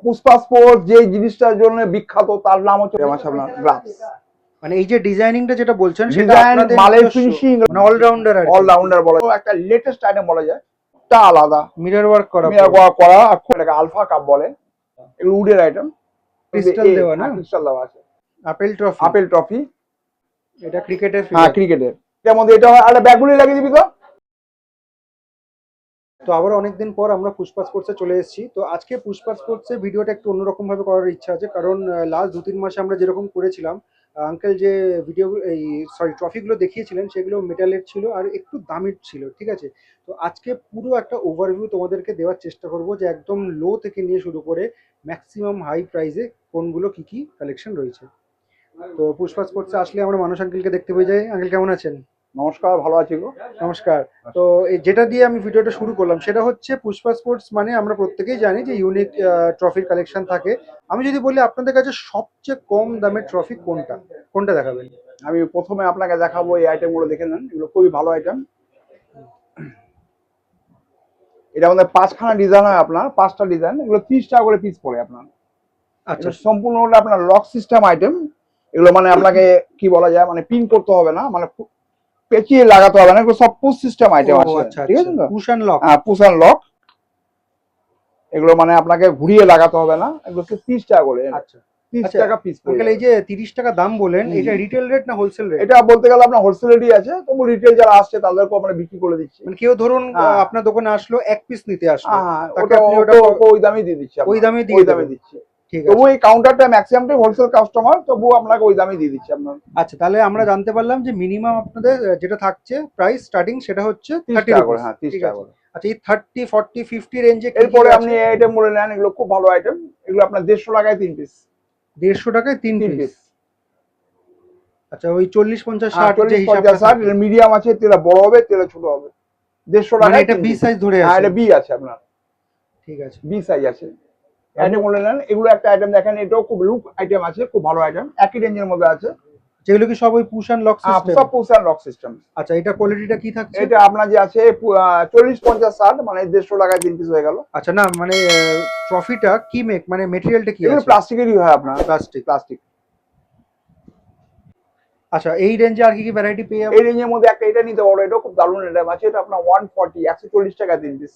Pushpa sports যে জিনিসটার জন্য বিখ্যাত তার নাম হচ্ছে আপনার গ্লাভস। মানে এই যে ডিজাইনিংটা যেটা বলছেন সেটা ডিজাইন, আপনাদের মালের নিজস্ব, ফিনিশিং, মানে অলরাউন্ডার আর অলরাউন্ডার বলা যায়। একটা লেটেস্ট আইটেম বলা যায়, টা আলাদা মিরর ওয়ার্ক করা, করা এটাকে আলফা কাপ বলে। এগুলো উডের আইটেম, ক্রিস্টাল দেওয়া না, ক্রিস্টাল দেওয়া আছে। আপেল ট্রফি, এটা ক্রিকেটের, হ্যাঁ ক্রিকেটের। এর মধ্যে এটা হয়। আর ব্যাগগুলি লাগিয়ে দিবি তো। তো আবার অনেকদিন পর আমরা পুষ্পা স্পোর্টসে চলে এসেছি। তো আজকে পুষ্পা স্পোর্টসে ভিডিওটা একটু অন্যরকম ভাবে করার ইচ্ছা আছে, কারণ লাস্ট 2-3 মাসে আমরা যেরকম করেছিলাম, আঙ্কেল যে ভিডিও এই ট্রফিগুলো দেখিয়েছিলেন সেগুলো মেটালের ছিল আর একটু দামের ছিল, ঠিক আছে। তো আজকে পুরো একটা ওভারভিউ তোমাদেরকে দেওয়ার চেষ্টা করব, যে একদম লো থেকে নিয়ে শুরু করে ম্যাক্সিমাম হাই প্রাইসে কোনগুলো কি কি কালেকশন রয়েছে। তো পুষ্পা স্পোর্টসে আসলে আমরা মানুষ আঙ্কেলকে দেখতে পেয়ে যাই। আঙ্কেল কেমন আছেন? নমস্কার, ভালো আছি গো। নমস্কার। তো যেটা দিয়ে আমি ভিডিওটা শুরু করলাম সেটা হচ্ছে পুষ্পা স্পোর্টস মানে আমরা প্রত্যেকেই জানি যে ইউনিক ট্রফির কালেকশন থাকে। আমি যদি বলি আপনাদের কাছে সবচেয়ে কম দামের ট্রফি কোনটা, কোনটা দেখাবেন? আমি প্রথমে আপনাকে দেখাবো এই আইটেমগুলো, দেখে নেন। এগুলো খুবই ভালো আইটেম। এটা আমাদের 5খানা ডিজাইন হয়, আপনার 5টা ডিজাইন। এগুলো 30 টাকা করে পিস পড়ে আপনার। আচ্ছা, সম্পূর্ণ আপনার লক সিস্টেম আইটেম। এগুলো মানে আপনাকে কি বলা যায়, মানে পিন করতে হবে না, মানে পেঁচিয়ে লাগাতে হবে না। এগুলো সব পুশ সিস্টেম আইটেম আছে, ঠিক আছে তো? Push and lock. হ্যাঁ, পুশ অ্যান্ড লক। এগুলো মানে আপনাকে ঘুরিয়ে লাগাতে হবে না। এগুলো 30 টাকা করে। আচ্ছা, 30 টাকা পিস। আঙ্কেল এই যে 30 টাকা দাম বলেন, এটা রিটেল রেট না হোলসেল রেট? এটা বলতে গেলে আপনার হোলসেল রেটই আছে, তবু রিটেল যারা আসছে তাদেরকে আমরা বিক্রি করে দিচ্ছি। মানে কেউ ধরুন আপনার দোকানে আসলো, এক পিস নিতে আসলো, তাকে ওটা আপনি ওই দামই দিয়ে দিচ্ছি। ওই দামে দিচ্ছি। ঠিক তবু আছে। এই কাউন্টারটা ম্যাক্সিমামটাই হোলসেল কাস্টমার, তবু আপনাকে ওই দামই দিয়ে দিচ্ছি আপনার। আচ্ছা, তাহলে আমরা জানতে পারলাম যে মিনিমাম আপনাদের যেটা থাকছে প্রাইস স্টার্টিং সেটা হচ্ছে 30 টাকা করে। হ্যাঁ, 30 টাকা করে। আচ্ছা, এই 30, 40, 50 রেঞ্জে এরপরে আপনি এই আইটেম বলে নেন। এগুলো খুব ভালো আইটেম। এগুলো আপনার 150 টাকায় 3 পিস। 150 টাকায় 3 পিস। আচ্ছা, ওই 40, 50, 60 যে 40, হিসাবটা 50, 60 মিডিয়াম আছে, তেলে বড় হবে, তেলে ছোট হবে। 150 মানে টাকায় এটা বি সাইজ ধরে আছে? হ্যাঁ, এটা বি আছে আপনার। ঠিক আছে, বি সাইজ আছে। আইটেম বলে নেন। এগুলো একটা আইটেম দেখেন, এটাও খুব লুক আইটেম আছে, খুব ভালো আইটেম, একই রেঞ্জের মধ্যে আছে। যেগুলো কি সব ওই পুশ অ্যান্ড লক সিস্টেম? সব পুশ অ্যান্ড লক সিস্টেম। আচ্ছা, এটা কোয়ালিটিটা কি থাকছে? এটা আপনার যে আছে 40, 50, 60, মানে 150 টাকায় 3 পিস হয়ে গেল। আচ্ছা, না মানে ট্রফিটা কি মানে মেটেরিয়ালটা কি এগুলো আছে? প্লাস্টিকেরই হয় আপনার। প্লাস্টিক। আচ্ছা, এই রেঞ্জে আর কি কি ভ্যারাইটি পেয়ে যাবো? এই রেঞ্জের মধ্যে একটা এটা নিতে পারো, এটাও খুব দারুণ আইটেম আছে। এটা আপনার 140, 140 টাকায় 3 পিস।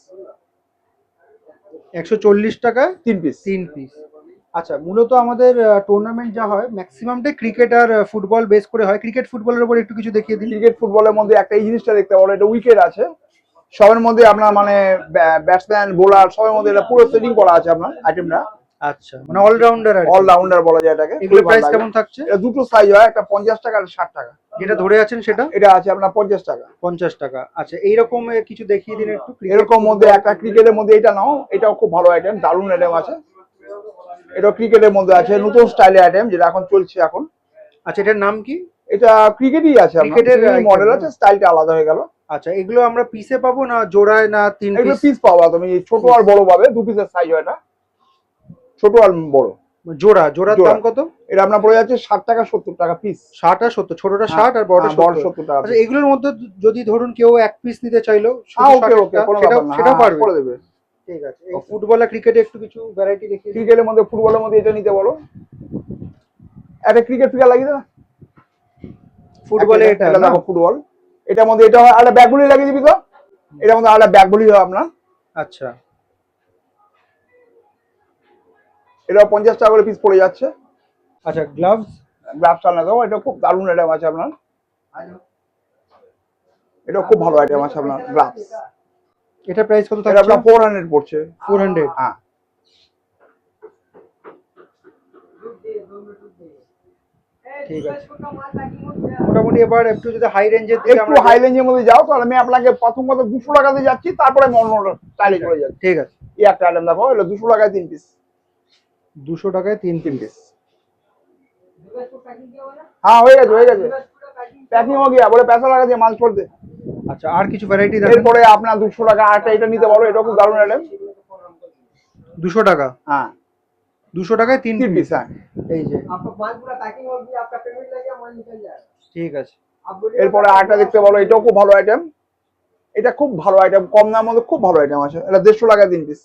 140 টাকায় 3 পিস। 3 পিস। আচ্ছা, মূলত আমাদের টুর্নামেন্ট যা হয় ম্যাক্সিমামটাই ক্রিকেট আর ফুটবল বেস করে হয়। ক্রিকেট ফুটবলের উপর একটু কিছু দেখিয়ে দিন। ক্রিকেট ফুটবলের মধ্যে একটা এই জিনিসটা দেখতে পারো, এটা উইকেট আছে সবের মধ্যে আপনার, মানে ব্যাটসম্যান বোলার সবের মধ্যে এটা পুরো সেটিং করা আছে আপনার আইটেমটা। আচ্ছা, মানে অলরাউন্ডার আর অলরাউন্ডার বলা যায় এটাকে। এগুলো প্রাইস কেমন থাকছে? এটা দুটো সাইজ হয়, একটা 50 টাকা আর 60 টাকা। যেটা ধরে আছেন সেটা? এটা আছে আপনার 50 টাকা। 50 টাকা। আচ্ছা, এইরকম কিছু দেখিয়ে দিন একটু। এরকম মধ্যে একটা ক্রিকেটের মধ্যে এটা নাও, এটাও খুব ভালো আইটেম, দারুণ আইটেম আছে। এটা ক্রিকেটের মধ্যে আছে, নতুন স্টাইলের আইটেম যেটা এখন চলছে এখন। আচ্ছা, এটার নাম কি? এটা ক্রিকেটই আছে, ক্রিকেটের মডেল আছে, স্টাইলটা আলাদা হয়ে গেল। আচ্ছা, এগুলো আমরা পিসে পাবো না জোড়ায়, না 3 পিস? এগুলো পিস পাওয়া, তুমি ছোট আর বড় পাবে, 2 পিসের সাইজ হয় এটা, ছোট আর বড়। জোড়ার দাম কত? এটা আপনার পড়ে যাচ্ছে 60 টাকা, 70 টাকা পিস। 60 আর 70, ছোটটা 60 আর বড়টা 70 টাকা। আচ্ছা, এগুলোর মধ্যে যদি ধরুন কেউ এক পিস নিতে চাইলো, সেটাও পারবে, করে দেবে। ঠিক আছে। এই ফুটবল আর ক্রিকেটে একটু কিছু ভ্যারাইটি দেখিয়ে দিন। ক্রিকেটের মধ্যে, ফুটবলের মধ্যে এটা নিতে বলো। একটা ক্রিকেট ফিগার লাগিয়ে দাও। ফুটবলে এটা দেখো, ফুটবল। এটার মধ্যে এটা হয়, আলাদা ব্যাগগুলি লাগিয়ে দিবি তো। এটার মধ্যে আলাদা ব্যাগগুলি হয় আপনার। আচ্ছা, এটা 50 টাকা করে পিস পড়ে যাচ্ছে। আচ্ছা, গ্লাভস আলাদা দাও। এটা খুব দারুণ আইটেম আছে আপনার। এটা খুব ভালো আইটেম আছে আপনার, গ্লাভস। এটা প্রাইস কত থাকছে? এটা আপনার 400 পড়ছে। 400। হ্যাঁ, ঠিক আছে। মোটামুটি এবার একটু যদি হাই রেঞ্জের দিকে একটু হাই রেঞ্জের মধ্যে যাও, তাহলে আমি আপনাকে প্রথম কথা 200 টাকাতে যাচ্ছি, তারপরে আমি অন্য স্টাইলে চলে যাচ্ছি। ঠিক আছে। এই একটা আইটেম দেখো, এটা 200 টাকায় 3 পিস। 200 টাকায় 3 পিস। হ্যাঁ, হয়ে গেছে। প্যাকিং हो गया, বলে पैसा लगा दिया, माल छोड़ दे। আচ্ছা, আর কিছু ভ্যারাইটি দেখেন? এরপরে আপনার 200 টাকা আরেকটা এটা নিতে পারো, এটা খুব দারুণ আইটেম। 200 টাকা? হ্যাঁ, 200 টাকায় 3 পিস। হ্যাঁ, এই যে आपका माल पूरा पैकिंग हो गया, आपका पेमेंट लग गया, माल निकल जाएगा। ঠিক আছে। आप बोलिए এরপরে আরেকটা দেখতে পারো, এটাও খুব ভালো আইটেম। এটা খুব ভালো আইটেম, কম দামের মধ্যে খুব ভালো আইটেম আছে। এটা 150 টাকায় 3 পিস।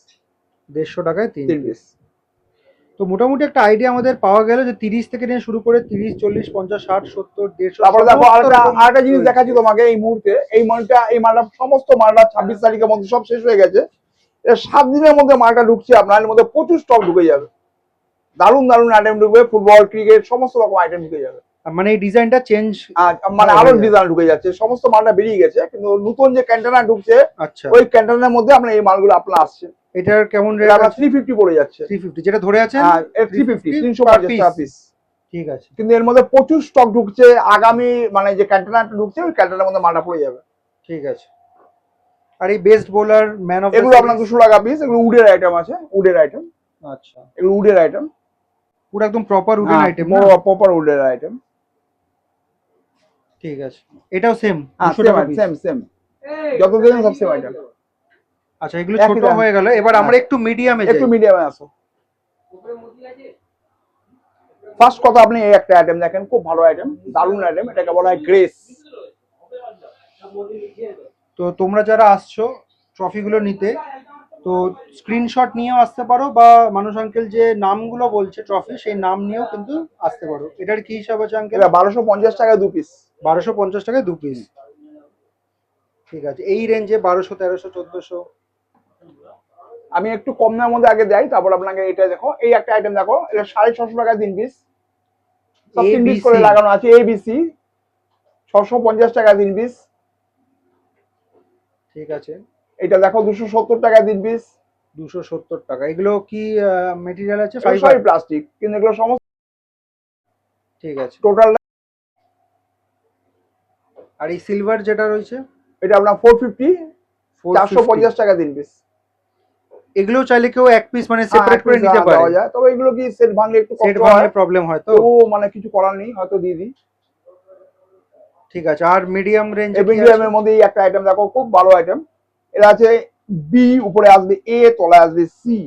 150 টাকায় 3 পিস। তো মোটামুটি একটা আইডিয়া আমাদের পাওয়া গেল যে 30 থেকে নিয়ে শুরু করে 30, 40, 50, 60, 70, 150। তারপরে দেখো আরেকটা জিনিস দেখাচ্ছি তোমাকে এই মুহূর্তে। এই মালটা সমস্ত মালটা 26 তারিখের মধ্যে সব শেষ হয়ে গেছে। 7 দিনের মধ্যে মালটা ঢুকছে আপনার, এর মধ্যে প্রচুর স্টক ঢুকে যাবে। দারুণ দারুণ আইটেম ঢুকবে, ফুটবল, ক্রিকেট সমস্ত রকম আইটেম ঢুকে যাবে। মানে এই ডিজাইনটা চেঞ্জ, মানে আরো ডিজাইন ঢুকে যাচ্ছে। সমস্ত মালটা বেরিয়ে গেছে, কিন্তু নতুন যে কন্টেনার ঢুকছে আচ্ছা ওই কন্টেনারের মধ্যে আপনার এই মালগুলো আপনার আসছে। এটার কেমন রেট? আপনার 350 পড়ে যাচ্ছে। 350 যেটা ধরে আছেন? 350 350 টাকা পিস। ঠিক আছে, কিন্তু এর মধ্যে প্রচুর স্টক ঢুকছে। আগামী মানে যে কন্টেনারটা ঢুকছে ওই কন্টেনারের মধ্যে মালটা পড়ে যাবে। ঠিক আছে। আর এই বেস্ট বোলার, ম্যান অফ এগুলো আপনার 200 টাকা পিস। এগুলো উডের আইটেম আছে, উডের আইটেম। আচ্ছা, এগুলো উডের আইটেম, পুরো একদম প্রপার উডেন আইটেম, প্রপার উডের আইটেম। ঠিক আছে, এটাও সেম 200 টাকা পিস। সেম যত দিন সব সেম আইটেম। আচ্ছা, এগুলো ছোট হয়ে গেল, এবার আমরা একটু মিডিয়ামে যাই। একটু মিডিয়ামে আসো। ফার্স্ট কথা, আপনি এই একটা আইটেম দেখেন, খুব ভালো আইটেম, দারুণ আইটেম। এটাকে বলা হয় গ্রেস। তো তোমরা যারা আসছো ট্রফিগুলো নিতে, তো স্ক্রিনশট নিয়েও আসতে পারো, বা মানুষ আঙ্কেল যে নামগুলো বলছে ট্রফি, সেই নাম নিয়েও কিন্তু আসতে পারো। এটার কি হিসাব আছে আঙ্কেল? এটা 1250 টাকা 2 পিস। 1250 টাকায় 2 পিস। ঠিক আছে, এই রেঞ্জে 1200, 1300, 1400। আমি একটু কম দামের মধ্যে আগে দেই, তারপর আপনাকে এটা দেখো। এই একটা আইটেম দেখো, এটা 650 টাকা 3 পিস। সব 3 পিস করে লাগানো আছে। এবিসি 650 টাকা 3 পিস। ঠিক আছে, এটা দেখো 270 টাকা 3 পিস। 270 টাকা। এগুলো কি মেটেরিয়াল আছে? ফাইবার প্লাস্টিক, কিন্তু এগুলো সমস্ত। ঠিক আছে, টোটাল। আর এই সিলভার যেটা রয়েছে, এটা আপনার 450 450 টাকা 3 পিস। এগুলো চাইলে কেউ এক পিস মানে সেপারেট করে নিতে পারে। তবে এগুলো কি সেট ভাঙলে একটু সেট ভাঙলে প্রবলেম হয়, তো মানে কিছু করার নেই, হয়তো দিয়ে দিই। ঠিক আছে, আর মিডিয়াম রেঞ্জ? মিডিয়ামের মধ্যে এই একটা আইটেম দেখো, খুব ভালো আইটেম। এটা আছে বি, উপরে আসবে এ, তলায় আসবে সি।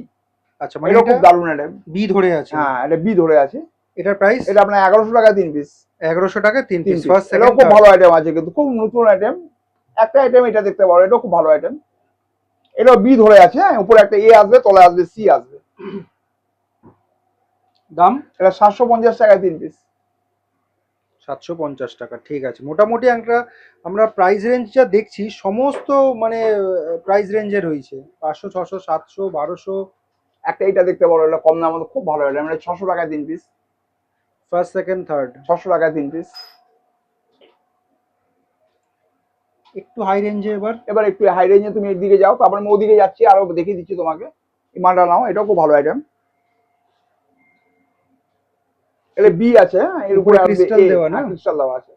আচ্ছা, মানে এটা খুব দারুণ আইটেম। বি ধরে আছে? হ্যাঁ, এটা বি ধরে আছে। এটার প্রাইস? এটা আপনার 1100 টাকা 3 পিস। 1100 টাকা 3 পিস। ফার্স্ট সেকেন্ড খুব ভালো আইটেম আছে, কিন্তু খুব নতুন আইটেম। একটা আইটেম এটা দেখতে পারো, এটা খুব ভালো আইটেম। এটা বি ধরে আছে, উপরে একটা এ আসবে, তলায় আসবে সি আসবে। দাম? এটা 750 টাকা 3 পিস। 750 টাকা। ঠিক আছে, মোটামুটি আমরা প্রাইস রেঞ্জ যা দেখছি সমস্ত মানে প্রাইস রেঞ্জে রয়েছে। 500, 600, 700, 1200। একটা এটা দেখতে পারো, এটা কম দামের মধ্যে খুব ভালো আইটেম। এটা 600 টাকা 3 পিস। ফার্স্ট, সেকেন্ড, থার্ড 600 টাকা 3 পিস। একটু হাই রেঞ্জে। এবার একটু হাই রেঞ্জে তুমি এদিকে যাও, তারপরে আমি ওদিকে যাচ্ছি, আরো দেখিয়ে দিচ্ছি তোমাকে। এই মালটা নাও, এটাও খুব ভালো আইটেম। এটা বি আছে, এর উপরে ক্রিস্টাল দেওয়া না? ক্রিস্টাল দেওয়া আছে।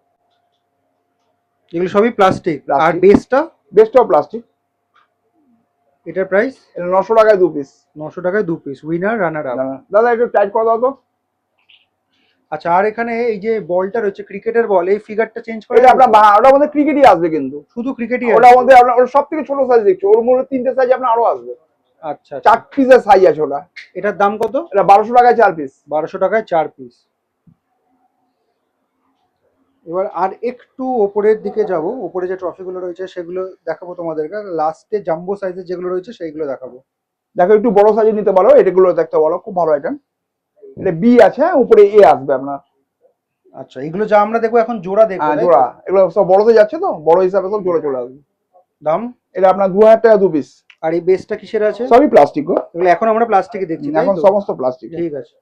এগুলো সবই প্লাস্টিক। আর বেসটাও প্লাস্টিক। এটার প্রাইস? এটা 900 টাকায় 2 পিস। 900 টাকায় 2 পিস, উইনার রানার আপ। দাদা একটু টাইট করে দাও তো। আচ্ছা, আর এখানে এই যে বলটা রয়েছে, ক্রিকেটের বল, এই ফিগারটা চেঞ্জ করে এটা আপনার ওটার মধ্যে ক্রিকেটই আসবে, কিন্তু শুধু ক্রিকেটই ওটার মধ্যে আপনার ওর সবথেকে ছোট সাইজ দেখছো, ওর মধ্যে 3টে সাইজ আপনার আরো আসবে। আচ্ছা, 4 পিসের সাইজ আছে ওটা। এটার দাম কত? এটা 1200 টাকায় 4 পিস। 1200 টাকায় 4 পিস। এবার আর একটু ওপরের দিকে যাব, ওপরে যে ট্রফিগুলো রয়েছে সেগুলো দেখাবো তোমাদেরকে। লাস্টে জাম্বো সাইজের যেগুলো রয়েছে সেইগুলো দেখাবো। দেখো, একটু বড় সাইজে নিতে পারো, এটাগুলো দেখতে বলো, খুব ভালো আইটেম। এটা বি আছে, উপরে এ আসবে আপনার। আচ্ছা, এগুলো যা আমরা দেখবো এখন জোড়া দেখবো। জোড়া, এগুলো সব বড়তে যাচ্ছে, তো বড় হিসাবে সব জোড়া চলে আসবে। দাম? এটা আপনার 2000 টাকা 2 পিস। আর এই বেসটা কিসের আছে? সবই প্লাস্টিক গো। এগুলো এখন আমরা প্লাস্টিকে দেখছি, এখন সমস্ত প্লাস্টিক। ঠিক আছে।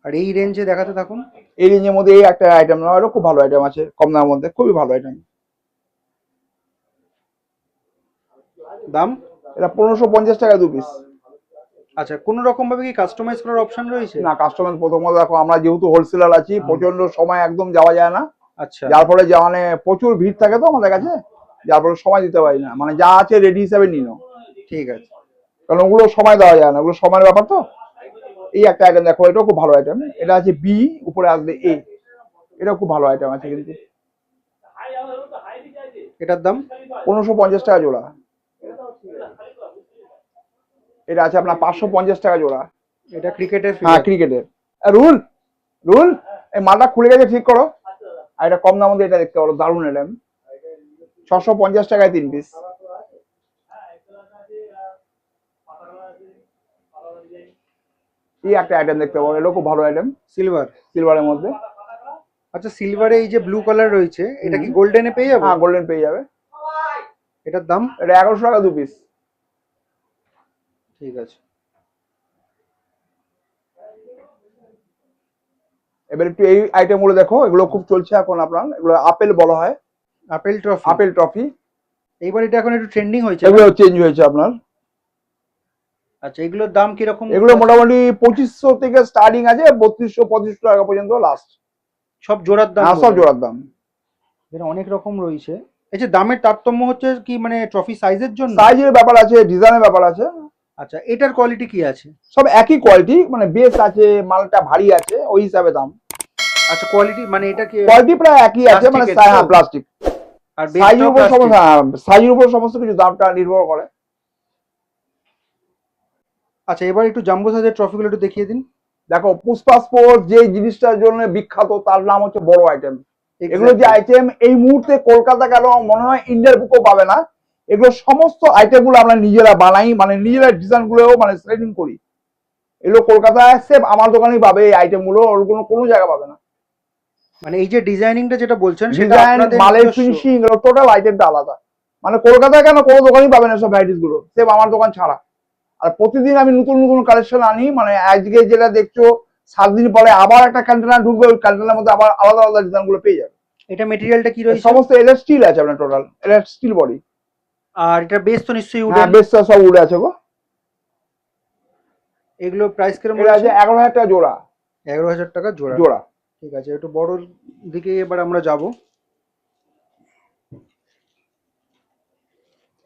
আর এই রেঞ্জে দেখাতে থাকুন। এই রেঞ্জের মধ্যে এই একটা আইটেম নাও, এটা খুব ভালো আইটেম আছে, কম দামের মধ্যে, খুবই ভালো আইটেম। দাম? এটা 1550 টাকা 2 পিস। আচ্ছা, কোন রকম ভাবে কি কাস্টমাইজ করার অপশন রয়েছে? না, কাস্টমার প্রথমত দেখো, আমরা যেহেতু হোলসেলার আছি, প্রচন্ড সময় একদম যাওয়া যায় না। আচ্ছা, যার ফলে মানে প্রচুর ভিড় থাকে তো আমাদের কাছে, যার ফলে সময় দিতে পারি না। মানে যা আছে রেডি হিসাবে নিয়ে নাও। ঠিক আছে, কারণ ওগুলো সময় দেওয়া যায় না, ওগুলো সময়ের ব্যাপার তো। এই একটা আইটেম দেখো, এটাও খুব ভালো আইটেম। এটা আছে বি, উপরে আসবে এ। এটাও খুব ভালো আইটেম আছে, কিন্তু এটার দাম? 1550 টাকা জোড়া। এটা আছে আপনার 550 টাকা জোড়া। এটা ক্রিকেটের? হ্যাঁ, ক্রিকেটের। রুল রুল এই মালটা খুলে গেছে, ঠিক করো। আর এটা কম দাম মধ্যে এটা দেখতে পারো, দারুণ আইটেম। 650 টাকায় 3 পিস। এই একটা আইটেম দেখতে পাবো, এটা খুব ভালো আইটেম, সিলভার। সিলভারের মধ্যে। আচ্ছা, সিলভারে এই যে ব্লু কালার রয়েছে, এটা কি গোল্ডেনে পেয়ে যাবো? হ্যাঁ, গোল্ডেন পেয়ে যাবে। এটার দাম? এটা 1100 টাকা 2 পিস। ঠিক আছে। এবার একটু এই আইটেম গুলো দেখো, এগুলো খুব চলছে এখন আপনার, এগুলো আপেল বলা হয়, আপেল ট্রফি। Apple trophy. এইবার এটা এখন একটু ট্রেন্ডিং হয়েছে। এগুলো চেঞ্জ হয়েছে আপনার। আচ্ছা, এগুলোর দাম কিরকম? এগুলো মোটামুটি 2500 থেকে স্টার্টিং আছে, 3200-3500 টাকা পর্যন্ত লাস্ট। সব জোড়ার দাম? হ্যাঁ, সব জোড়ার দাম। এখানে অনেক রকম রয়েছে। এই যে দামের তারতম্য হচ্ছে কি, মানে ট্রফি সাইজের জন্য? সাইজের ব্যাপার আছে, ডিজাইনের ব্যাপার আছে। আচ্ছা, এটার কোয়ালিটি কি আছে? সব একই কোয়ালিটি, মানে বেস আছে, মালটা ভারী আছে, ওই হিসাবে দাম। আচ্ছা, কোয়ালিটি মানে এটা কি? কোয়ালিটি প্রায় একই আছে, মানে Plastic এর তো? হ্যাঁ প্লাস্টিক। আর সাইজের উপর বেসটাও সমস্ত, সাইজের উপর সমস্ত কিছু দামটা নির্ভর করে। আচ্ছা, এবার একটু জাম্বো সাইজের ট্রফিগুলো একটু দেখিয়ে দিন। দেখো, পুষ্পা স্পোর্টস যে জিনিসটার জন্য বিখ্যাত, তার নাম হচ্ছে বড় আইটেম। এগুলো যে আইটেম এই মুহূর্তে কলকাতা কেন মনে হয় ইন্ডিয়ার বুকও পাবে না। এগুলো সমস্ত আইটেম গুলো আমরা নিজেরা বানাই, মানে নিজেরা ডিজাইন গুলো মানে সেটিং করি। এগুলো কলকাতায় সেফ আমার দোকানেই পাবে, এই আইটেম গুলো ওর কোনো জায়গা পাবে না। মানে এই যে ডিজাইনিংটা যেটা বলছেন, সেটা ডিজাইন, আপনাদের মালের নিজস্ব? ফিনিশিং, এগুলো টোটাল আইটেমটা আলাদা। মানে কলকাতায় কেন কোনো দোকানই পাবে না সব ভ্যারাইটিস গুলো, সেফ আমার দোকান ছাড়া। আর প্রতিদিন আমি নতুন নতুন কালেকশন আনি, মানে আজকে যেটা দেখছো 7 দিন পরে আবার একটা কন্টেনার ঢুকবে, ওই কন্টেনারের মধ্যে আবার আলাদা আলাদা ডিজাইন গুলো পেয়ে যাবে। এটা মেটেরিয়ালটা কি রয়েছে? সমস্ত এটা স্টিল আছে আপনার, টোটাল এটা স্টিল বডি। আর এটা বেস তো নিশ্চয়ই হ্যাঁ, উডেন? বেশ সব উড়ে আছে গো। এগুলো প্রাইস কিরকম এটা আছে রয়েছে? 11,000 টাকা জোড়া। 11,000 টাকা জোড়া? জোড়া। ঠিক আছে, একটু বড় দিকে এবার আমরা যাব।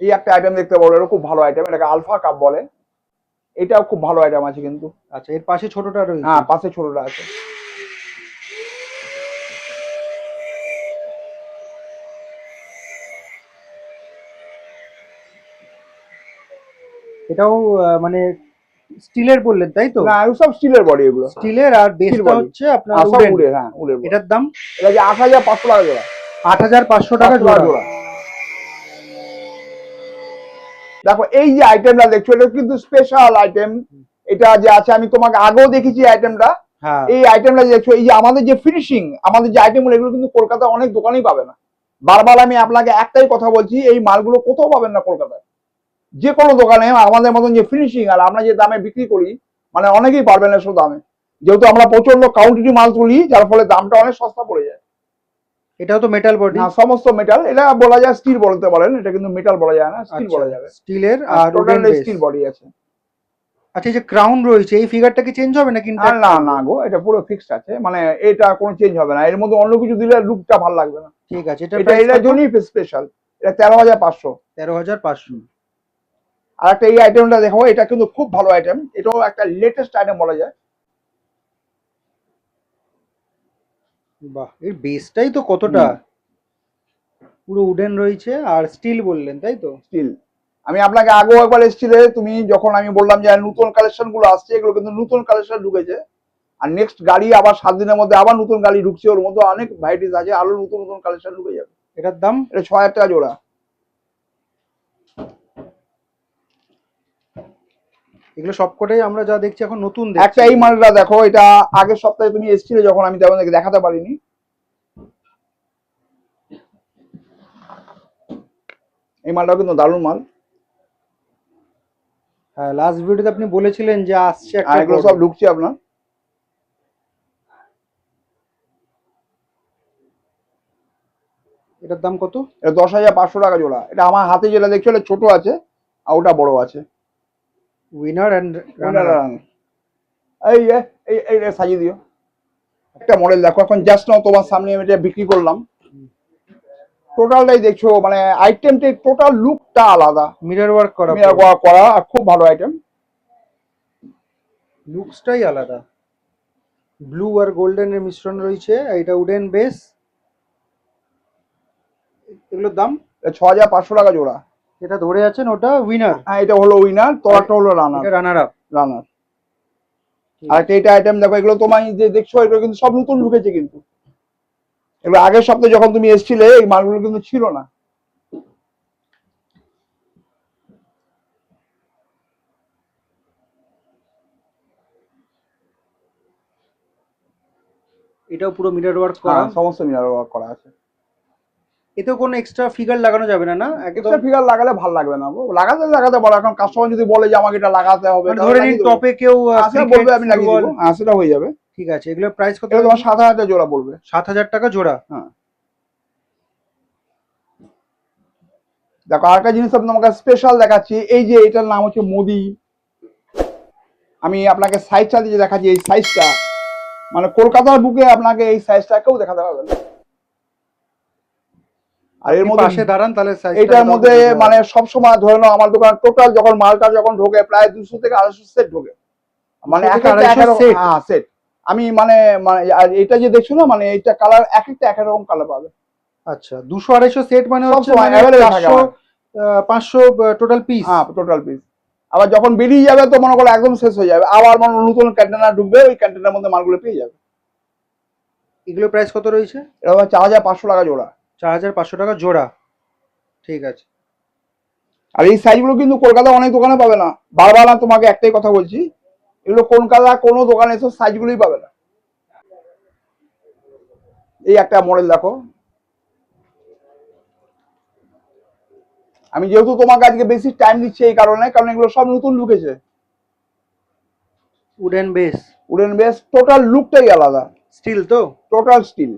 এই একটা আইটেম দেখতে পাবো, এটা খুব ভালো আইটেম, এটাকে আলফা কাপ বলে। এটাও খুব ভালো আইটেম আছে কিন্তু। আচ্ছা, এর পাশে ছোটটা রয়েছে? হ্যাঁ, পাশে ছোটটা আছে। এটাও মানে স্টিলের বললেন তাই তো? না, এগুলো সব স্টিলের বডি, এগুলো স্টিলের, আর বেসটা body। হচ্ছে আপনার সব উডেন? উড়ে, হ্যাঁ উড়ে। এটার দাম? এটা যে 8,500 টাকা জোড়া। 8,500 টাকা 500 জোড়া? জোড়া। দেখো, এই যে আইটেমটা দেখছো, এটা কিন্তু স্পেশাল আইটেম। এটা যে আছে, আমি তোমাকে আগেও দেখেছি আইটেমটা। হ্যাঁ। এই আইটেমটা দেখছো, এই যে আমাদের যে ফিনিশিং, আমাদের যে আইটেমগুলো, এগুলো কিন্তু কলকাতায় অনেক দোকানেই পাবে না। বারবার আমি আপনাকে একটাই কথা বলছি, এই মালগুলো কোথাও পাবেন না কলকাতায়। যে কোনো দোকানে আমাদের মতন যে ফিনিশিং আর আমরা যে দামে বিক্রি করি, মানে অনেকেই পারবেন না এসব দামে। যেহেতু আমরা প্রচন্ড কোয়ান্টিটি মাল তুলি, যার ফলে দামটা অনেক সস্তা পড়ে যায়। এটাও তো মেটাল বডি? না, সমস্ত মেটাল। এটা বলা যায় স্টিল বলতে পারেন, এটা কিন্তু মেটাল বলা যায় না, স্টিল বলা যাবে। স্টিলের আর total wooden base? Steel body আছে। আচ্ছা, এই যে ক্রাউন রয়েছে, এই ফিগারটা কি চেঞ্জ হবে নাকি? আর না না গো, এটা পুরো ফিক্সড আছে, মানে এটা কোনো চেঞ্জ হবে না। এর মধ্যে অন্য কিছু দিলে লুকটা ভালো লাগবে না। ঠিক আছে, এটা এটার জন্যই স্পেশাল। এটা 13,500। 13,500। আর একটা এই আইটেমটা দেখো, এটা কিন্তু খুব ভালো আইটেম, এটাও একটা লেটেস্ট আইটেম বলা যায়। বাহ, এর বেসটাই তো কতটা! পুরো উডেন রয়েছে আর স্টিল বললেন তাই তো? স্টিল। আমি আপনাকে আগেও একবার এসেছিলে, তুমি যখন আমি বললাম যে নতুন কালেকশন গুলো আসছে, এগুলো কিন্তু নতুন কালেকশন ঢুকেছে। আর নেক্সট গাড়ি আবার 7 দিনের মধ্যে আবার নতুন গাড়ি ঢুকছে, ওর মধ্যে অনেক ভ্যারাইটিস আছে, আরো নতুন নতুন কালেকশন ঢুকে যাবে। এটার দাম? এটা 6,000 টাকা জোড়া। এগুলো সবকটাই আমরা যা দেখছি এখন নতুন একটা দেখছি। এই মালটা দেখো, এটা আগের সপ্তাহে তুমি এসেছিলে যখন, আমি তেমন দেখাতে পারিনি। এই মালটাও কিন্তু দারুণ মাল। হ্যাঁ, লাস্ট ভিডিওতে আপনি বলেছিলেন যে আসছে আর একটা এগুলো বড়। সব ঢুকছে আপনার। এটার দাম কত? এটা 10,500 টাকা জোড়া। এটা আমার হাতে যেটা দেখছো, এটা ছোট আছে আর ওটা বড় আছে। Winner and runner up. এই এই এই সাজিয়ে দিও। একটা মডেল দেখো, এখন জাস্ট নাও তোমার সামনে আমি এটা বিক্রি করলাম। টোটালটাই দেখছো, মানে আইটেমটা টোটাল লুকটা আলাদা, মিরর ওয়ার্ক করা? মিরর ওয়ার্ক করা, আর খুব ভালো আইটেম। লুকসটাই আলাদা। ব্লু আর গোল্ডেন এর মিশ্রণ রয়েছে। এটা উডেন বেস। এগুলোর দাম? 6,500 টাকা জোড়া। এটা ধরে আছেন ওটা উইনার? হ্যাঁ, এটা হলো উইনার, তোরটা হলো রানার। এটা রানার আপ? রানার। আর একটা আইটেম দেখো, এগুলো তোমায় যে দেখছো, এগুলো কিন্তু সব নতুন ঢুকেছে কিন্তু। এগুলো আগের সপ্তাহে যখন তুমি এসেছিলে, এই মালগুলো কিন্তু ছিল না। এটাও পুরো মিরর ওয়ার্ক করা। হ্যাঁ, সমস্ত মিনার ওয়ার্ক করা আছে। এতেও কোনো এক্সট্রা ফিগার লাগানো যাবে না, না? একদম এক্সট্রা ফিগার লাগালে ভালো লাগবে না গো। লাগাতে বলো, এখন কাস্টমার যদি বলে যে আমাকে এটা লাগাতে হবে, মানে তাহলে ধরে নিন লাগিয়ে দেবো। টপে কেউ আচ্ছা বলবে, আমি লাগিয়ে দেবো। হ্যাঁ, সেটা হয়ে যাবে। ঠিক আছে, এগুলোর প্রাইস কত? এটা তোমার 7,000 টাকা জোড়া পড়বে। 7,000 টাকা জোড়া। হ্যাঁ, দেখো আরেকটা জিনিস আমি তোমাকে স্পেশাল দেখাচ্ছি। এই যে এটার নাম হচ্ছে মোদি। আমি আপনাকে সাইজটা দিয়ে দেখাচ্ছি। এই সাইজটা মানে কলকাতার বুকে আপনাকে এই সাইজটা কেউ দেখাতে পারবে না। আর এর মধ্যে পাশে দাঁড়ান তাহলে size টা এটার কত মধ্যে বুঝতে পারবেন। মানে সবসময় ধরে নাও আমার দোকান টোটাল যখন মালটা যখন ঢোকে প্রায় 200 থেকে 250 সেট ঢোকে। মানে 200 এক থেকে একটা 250 set? হ্যাঁ সেট। আমি মানে মানে আর এটা যে দেখছো না, মানে এইটা কালার এক একটা এক এক রকম কালার পাবে। আচ্ছা, 200-250 সেট মানে সব হচ্ছে সময় মানে available থাকে 500 আমার। 500 টোটাল পিস। হ্যাঁ, টোটাল পিস। আবার যখন বেরিয়ে যাবে তো মনে করো একদম শেষ হয়ে যাবে, আবার মনে করো নতুন কন্টেনার ঢুকবে, ওই কন্টেনারের মধ্যে মালগুলো পেয়ে যাবে। এগুলো প্রাইস কত রয়েছে? এটা 4,500 টাকা জোড়া। 4,500 টাকা জোড়া। ঠিক আছে। আর এই সাইজগুলো কিন্তু কলকাতা অনেক দোকানে পাবে না। বারবার না তোমাকে একটাই কথা বলছি, এগুলো কলকাতা কোনো দোকানে এসব সাইজগুলোই পাবে না। এই একটা মডেল দেখো। আমি যেহেতু তোমাকে আজকে বেশি টাইম দিচ্ছি এই কারণে, কারণ এগুলো সব নতুন ঢুকেছে। Wooden base, wooden base, total লুকটাই আলাদা। স্টিল তো? Total steel.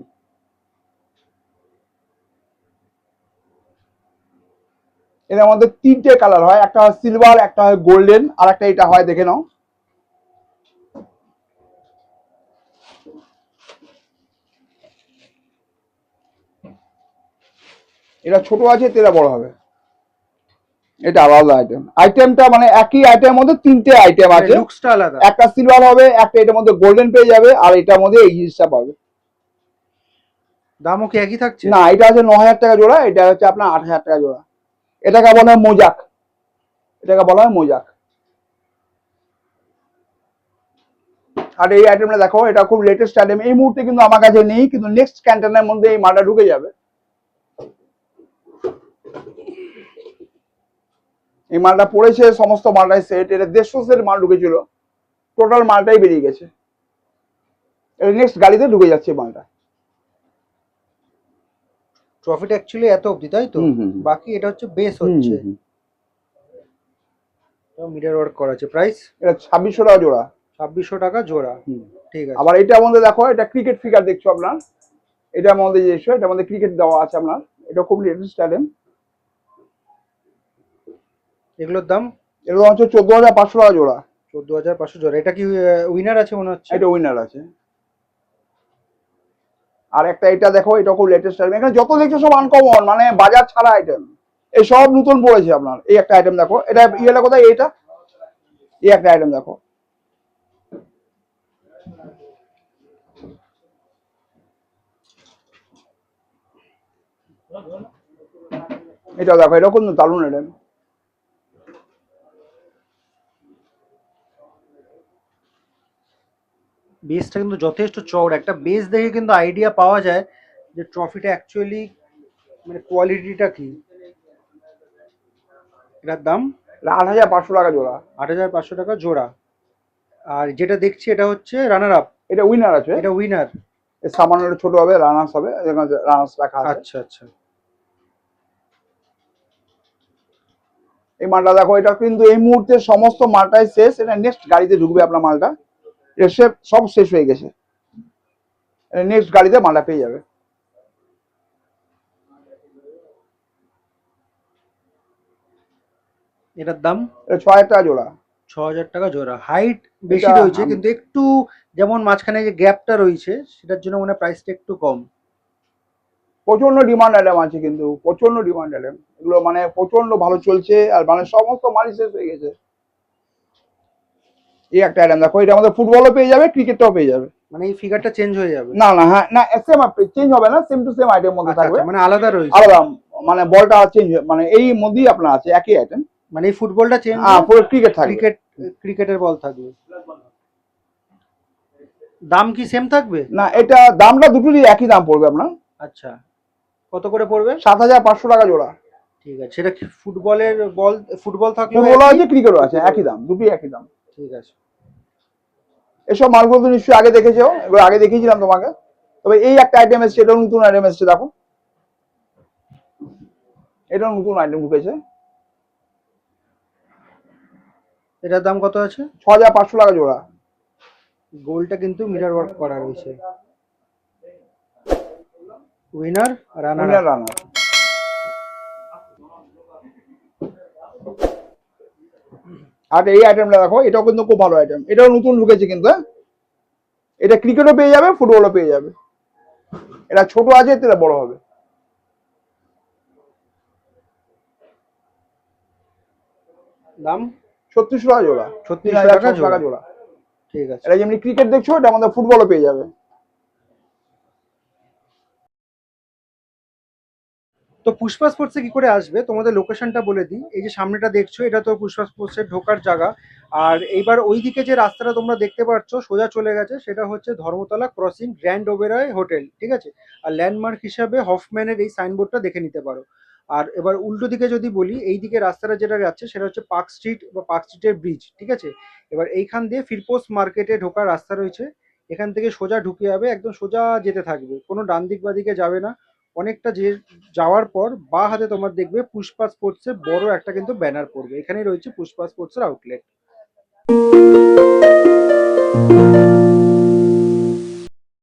এর মধ্যে 3টে কালার হয়, একটা হয় সিলভার, একটা হয় গোল্ডেন, আর একটা এটা হয়, দেখে নাও। এটা ছোট আছে, তেরা বড় হবে। এটা আলাদা আইটেম। আইটেমটা মানে একই আইটেমের মধ্যে 3টে আইটেম আছে। লুকসটা আলাদা। একটা সিলভার হবে, একটা এটার মধ্যে গোল্ডেন পেয়ে যাবে, আর এটার মধ্যে এই জিনিসটা পাবে। দামও কি একই থাকছে? না, এটা আছে 9,000 টাকা জোড়া, এটা হচ্ছে আপনার 8,000 টাকা জোড়া। এটাকে বলা হয় মোজাক। এটাকে বলা হয় মোজাক। আর এই আইটেমটা দেখো, এটা খুব লেটেস্ট আইটেম। এই মুহূর্তে কিন্তু আমার কাছে নেই, কিন্তু নেক্সট ক্যান্টেনের মধ্যে এই মালটা ঢুকে যাবে। এই মালটা পড়েছে, সমস্ত মালটাই সেট। এটা 150 সেট মাল ঢুকেছিল, টোটাল মালটাই বেরিয়ে গেছে। এটা নেক্সট গাড়িতে ঢুকে যাচ্ছে মালটা। ট্রফিটা অ্যাকচুয়ালি এত অবধি, তাই তো? বাকি এটা হচ্ছে বেস হচ্ছে। মিরর ওয়ার্ক করা আছে। প্রাইস? এটা 2,600 টাকা জোড়া। 2,600 টাকা জোড়া। ঠিক আছে। আবার এটার মধ্যে দেখো, এটা ক্রিকেট ফিগার দেখছো আপনার। এটার মধ্যে যে এটার মধ্যে ক্রিকেট দেওয়া আছে আপনার। এটা খুব লেটেস্ট আইটেম। এগুলোর দাম? এগুলো হচ্ছে 14,500 টাকা জোড়া। 14,500 জোড়া। এটা কি উইনার আছে মনে হচ্ছে? এটা উইনার আছে। আর একটা এটা দেখো, এটা খুব লেটেস্ট আইটেম। এখানে যত দেখছো সব আনকমন, মানে বাজার ছাড়া আইটেম। এই সব নতুন পড়েছে আপনার। এই একটা আইটেম দেখো, এটা ইয়েটা কোথায়, এটা এই একটা আইটেম দেখো। এটা দেখো, এটা খুব দারুণ আইটেম। বেসটা কিন্তু যথেষ্ট চওড়া। একটা বেস দেখে কিন্তু আইডিয়া পাওয়া যায় যে ট্রফিটা অ্যাকচুয়ালি মানে কোয়ালিটিটা কি। এটার দাম? 8,500 টাকা জোড়া। 8,500 টাকা জোড়া। আর যেটা দেখছি এটা হচ্ছে রানার আপ। এটা উইনার আছে। এটা উইনার। এর সামান্য একটু ছোট হবে, রানার্স হবে। রানার্স রাখা আছে। আচ্ছা আচ্ছা। এই মালটা দেখো, এটা কিন্তু এই মুহূর্তে সমস্ত মালটাই শেষ। এটা নেক্সট গাড়িতে ঢুকবে আপনার মালটা। এসে সব শেষ হয়ে গেছে, নেক্সট গাড়িতে মালটা পেয়ে যাবে। এটার দাম? এটা 6,000 টাকা জোড়া। 6,000 টাকা জোড়া। হাইট বেশি এটা রয়েছে কিন্তু একটু, যেমন মাঝখানে যে গ্যাপটা রয়েছে সেটার জন্য মানে প্রাইসটা একটু কম। প্রচন্ড ডিমান্ড আইটেম আছে, কিন্তু প্রচন্ড ডিমান্ড আইটেম এগুলো, মানে প্রচন্ড ভালো চলছে। আর মানে সমস্ত মালই শেষ হয়ে গেছে। এই একটা আইটেম দেখো, এটা আমাদের ফুটবলও পেয়ে যাবে, ক্রিকেটটাও পেয়ে যাবে। মানে এই ফিগারটা চেঞ্জ হয়ে যাবে? না না, হ্যাঁ না, সেম চেঞ্জ হবে না, সেম টু সেম আইটেম মধ্যে আচ্ছা থাকবে। আচ্ছা, মানে আলাদা রয়েছে। আলাদা, মানে বলটা চেঞ্জ, মানে এই মধ্যেই আপনার আছে একই আইটেম। মানে এই ফুটবলটা চেঞ্জ, পুরো ক্রিকেট থাকবে। ক্রিকেটের বল থাকবে। দাম কি সেম থাকবে? না, এটা দামটা দুটোরই একই দাম পড়বে আপনার। আচ্ছা, কত করে পড়বে? 7,500 টাকা জোড়া। ঠিক আছে। সেটা কি ফুটবলের বল, ফুটবল থাকলে ফুটবল আছে, ক্রিকেটও আছে, একই দাম, দুটোই একই দাম। ঠিক আছে। এসব মালগুলো তো নিশ্চয়ই আগে দেখেছো, এগুলো আগে দেখিয়েছিলাম তোমাকে। তবে এই একটা আইটেম এসছে, এটাও নতুন আইটেম এসছে, দেখো এটাও নতুন আইটেম ঢুকেছে। এটার দাম কত আছে? 6500 টাকা জোড়া। গোলটা কিন্তু মিরর ওয়ার্ক করা রয়েছে। উইনার রানার উইনার রানার। আর এই আইটেমটা দেখো, এটাও কিন্তু খুব ভালো আইটেম, এটাও নতুন ঢুকেছে কিন্তু, হ্যাঁ এটা ক্রিকেটও পেয়ে যাবে, ফুটবলও পেয়ে যাবে। এটা ছোট আছে, এটা বড় হবে। দাম 3600 টাকা জোড়া, 3600 টাকা 3600 টাকা জোড়া। ঠিক আছে। এটা যেমনি ক্রিকেট দেখছো, এটা আমাদের ফুটবলও পেয়ে যাবে। তো পুষ্পা স্পোর্টসে কি করে আসবে তোমাদের লোকেশনটা বলে দিই। এই যে সামনেটা দেখছো, এটা তো পুষ্পা স্পোর্টসের ঢোকার জায়গা। আর এইবার ওইদিকে যে রাস্তাটা তোমরা দেখতে পাচ্ছ সোজা চলে গেছে, সেটা হচ্ছে Dharmatala crossing grand Oberoi hotel, ঠিক আছে। আর ল্যান্ডমার্ক হিসাবে হফম্যানের এই সাইনবোর্ডটা দেখে নিতে পারো। আর এবার উল্টো দিকে যদি বলি, এই দিকে রাস্তাটা যেটা যাচ্ছে সেটা হচ্ছে পার্ক স্ট্রিট বা পার্ক স্ট্রিটের ব্রিজ, ঠিক আছে। এবার এইখান দিয়ে ফিরপোস্ট মার্কেটে ঢোকার রাস্তা রয়েছে, এখান থেকে সোজা ঢুকে যাবে, একদম সোজা যেতে থাকবে, কোনো ডান দিক বা দিকে যাবে না। অনেকটা যে যাওয়ার পর বা হাতে তোমার দেখবে পুষ্পা স্পোর্টস এর বড় একটা কিন্তু ব্যানার পড়বে, এখানেই রয়েছে পুষ্পা স্পোর্টস এর আউটলেট।